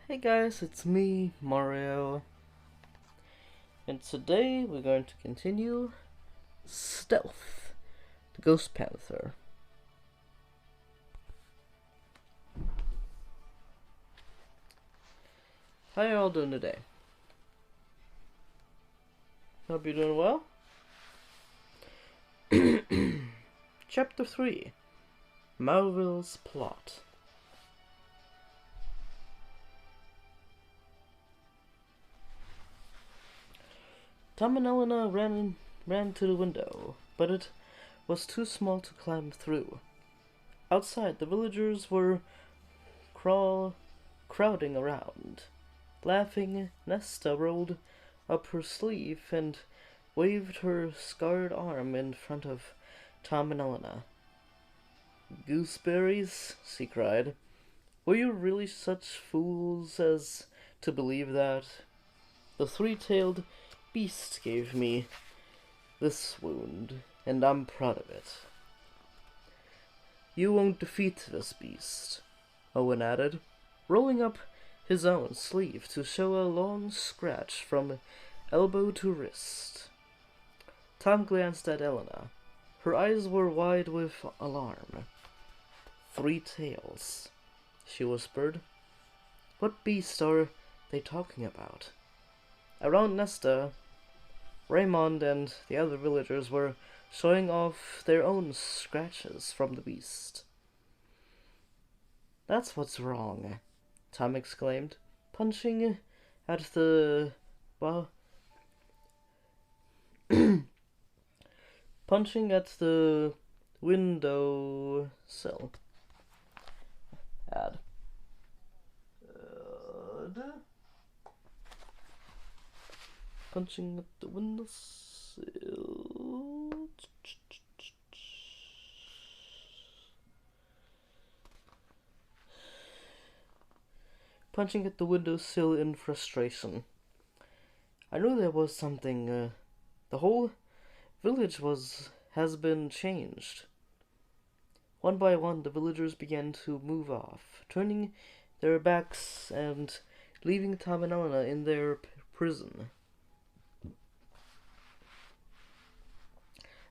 Hey guys, it's me, Mario, and today we're going to continue Stealth, the Ghost Panther. How are you all doing today? Hope you're doing well. Chapter 3, Malvel's Plot. Tom and Elena ran to the window, but it was too small to climb through. Outside, the villagers were crowding around. Laughing, Nesta rolled up her sleeve and waved her scarred arm in front of Tom and Elena. "Gooseberries?" she cried. "Were you really such fools as to believe that? The three-tailed beast gave me this wound, and I'm proud of it." "You won't defeat this beast," Owen added, rolling up his own sleeve to show a long scratch from elbow to wrist. Tom glanced at Elena. Her eyes were wide with alarm. "Three tails," she whispered. "What beast are they talking about?" Around Nesta, Raymond and the other villagers were showing off their own scratches from the beast. "That's what's wrong," Tom exclaimed, punching at the punching at the window sill. Add. Punching at the windowsill. Punching at the windowsill in frustration. I knew there was something. The whole village has been changed. One by one, the villagers began to move off, turning their backs and leaving Tom and Elena in their prison.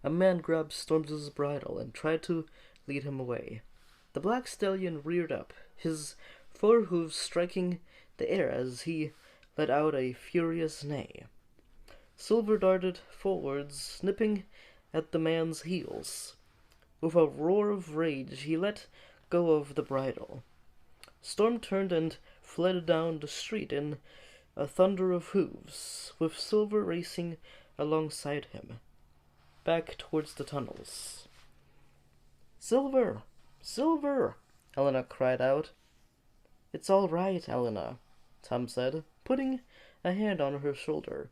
A man grabbed Storms' bridle and tried to lead him away. The black stallion reared up, his forehooves striking the air as he let out a furious neigh. Silver darted forwards, nipping at the man's heels. With a roar of rage, he let go of the bridle. Storm turned and fled down the street in a thunder of hooves, with Silver racing alongside him, back towards the tunnels. "Silver! Silver!" Elena cried out. "It's all right, Elena," Tom said, putting a hand on her shoulder.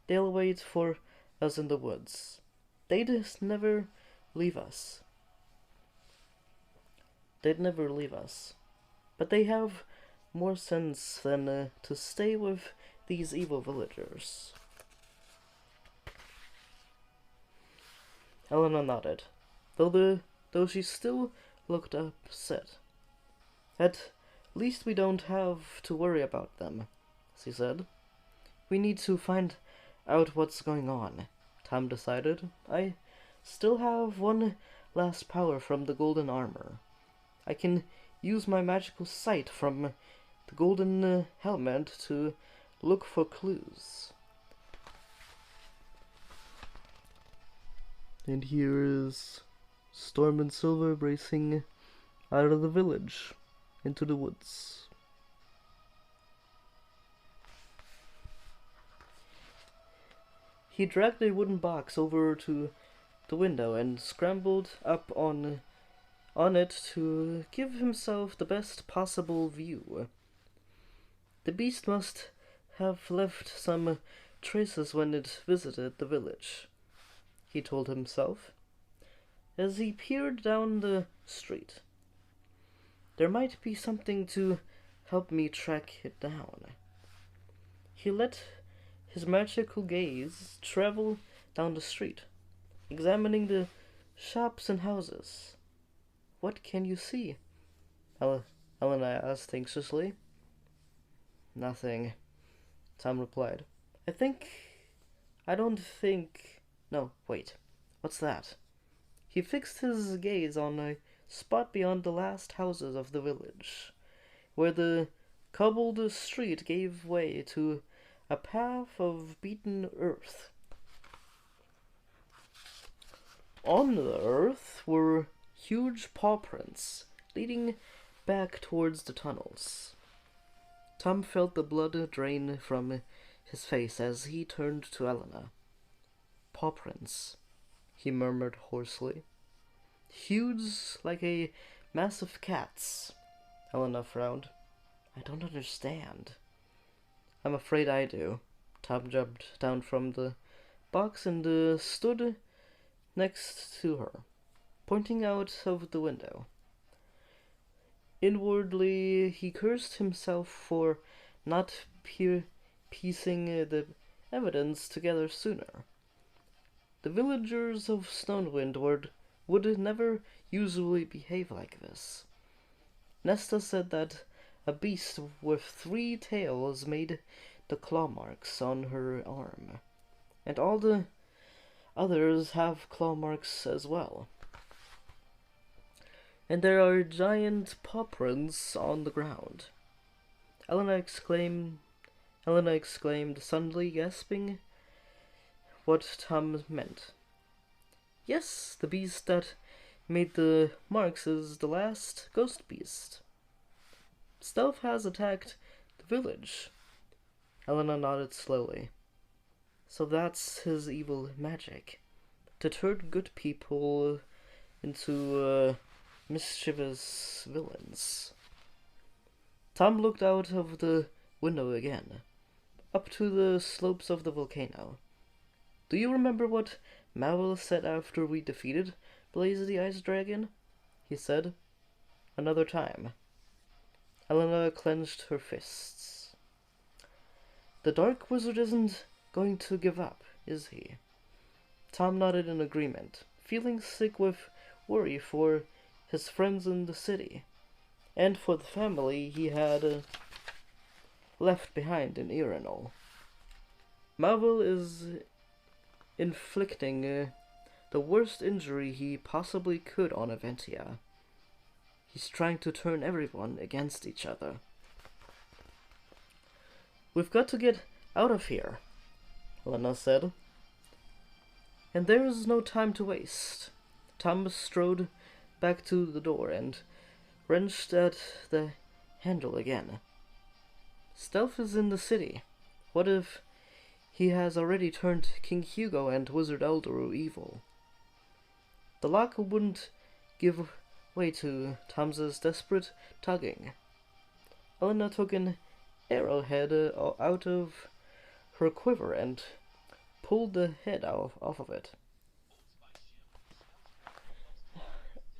"They'll wait for us in the woods. They'd never leave us. But they have more sense than to stay with these evil villagers." Elena nodded, though she still looked upset. "At least we don't have to worry about them," she said. "We need to find out what's going on," Tom decided. "I still have one last power from the golden armor. I can use my magical sight from the golden helmet to look for clues." And here is Storm and Silver racing out of the village into the woods. He dragged a wooden box over to the window and scrambled up on it to give himself the best possible view. The beast must have left some traces when it visited the village, he told himself, as he peered down the street. There might be something to help me track it down. He let his magical gaze travel down the street, examining the shops and houses. "What can you see?" Elena asked anxiously. Nothing, Tom replied. I think. I don't think. No, wait. What's that? He fixed his gaze on a spot beyond the last houses of the village, where the cobbled street gave way to a path of beaten earth. On the earth were huge paw prints leading back towards the tunnels. Tom felt the blood drain from his face as he turned to Elena. Paw prints, he murmured hoarsely. Huge like a mass of cats. Elena frowned. I don't understand. I'm afraid I do. Tom jumped down from the box and stood next to her, pointing out of the window. Inwardly, he cursed himself for not piecing the evidence together sooner. The villagers of Stonewind would never usually behave like this. Nesta said that a beast with 3 tails made the claw marks on her arm, and all the others have claw marks as well. And there are giant paw prints on the ground. Elena exclaimed, suddenly gasping what Tom meant. Yes, the beast that made the marks is the last ghost beast. Stealth has attacked the village. Elena nodded slowly. So that's his evil magic. To turn good people into mischievous villains. Tom looked out of the window again, up to the slopes of the volcano. Do you remember what Malvel said after we defeated Blaze the Ice Dragon? He said. Another time. Elena clenched her fists. The Dark Wizard isn't going to give up, is he? Tom nodded in agreement, feeling sick with worry for his friends in the city, and for the family he had left behind in Iranol. Malvel is inflicting the worst injury he possibly could on Aventia. He's trying to turn everyone against each other. We've got to get out of here, Lena said. And there is no time to waste. Tom strode back to the door and wrenched at the handle again. Stealth is in the city. What if he has already turned King Hugo and Wizard Elderu evil? The lock wouldn't give way to Tom's desperate tugging. Elena took an arrowhead out of her quiver and pulled the head off of it.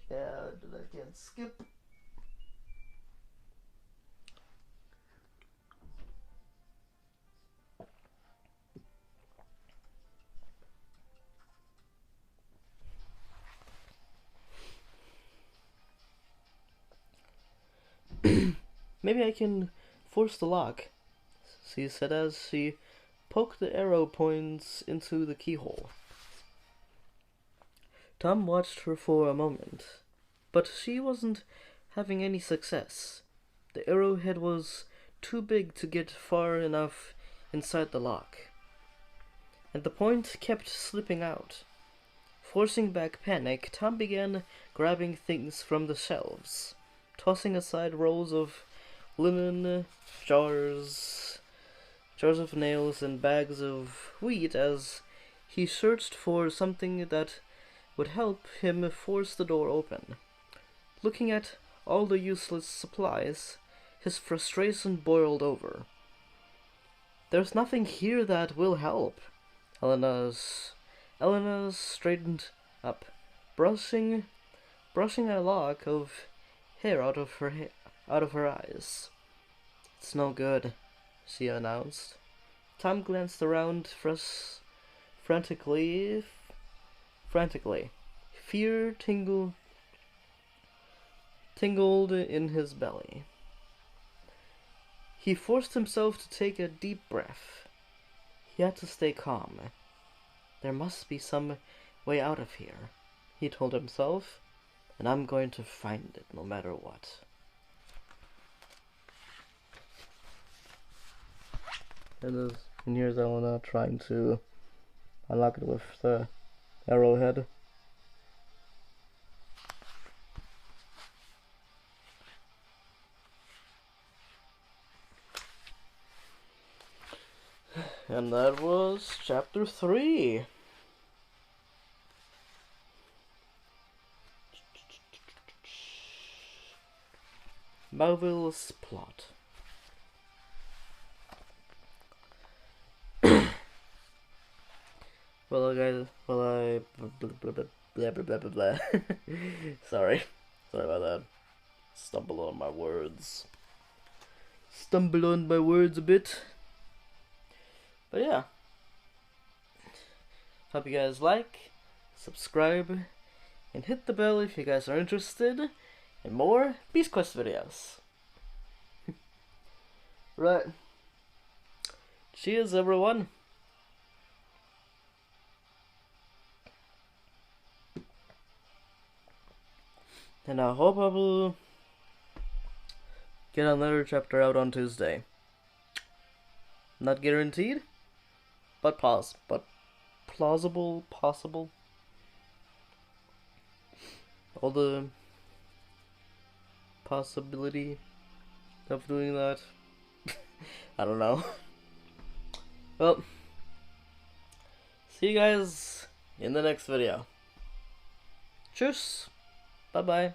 And I can skip. Maybe I can force the lock, she said as she poked the arrow points into the keyhole. Tom watched her for a moment, but she wasn't having any success. The arrowhead was too big to get far enough inside the lock, and the point kept slipping out. Forcing back panic, Tom began grabbing things from the shelves, tossing aside rolls of linen, jars of nails, and bags of wheat as he searched for something that would help him force the door open. Looking at all the useless supplies, his frustration boiled over. There's nothing here that will help. Elena straightened up, brushing a lock of hair out of her eyes. It's no good, she announced. Tom glanced around frantically. Fear tingled in his belly. He forced himself to take a deep breath. He had to stay calm. There must be some way out of here, he told himself, and I'm going to find it no matter what. And here's Elena trying to unlock it with the arrowhead. And that was chapter 3. Malvel's plot. Well, guys, blah blah blah blah blah. Sorry about that. Stumble on my words a bit. But yeah, hope you guys like, subscribe, and hit the bell if you guys are interested in more Beast Quest videos. Right. Cheers, everyone. And I hope I will get another chapter out on Tuesday. Not guaranteed, but plausible, possible. All the possibility of doing that. I don't know. Well, see you guys in the next video. Tschüss. Bye bye.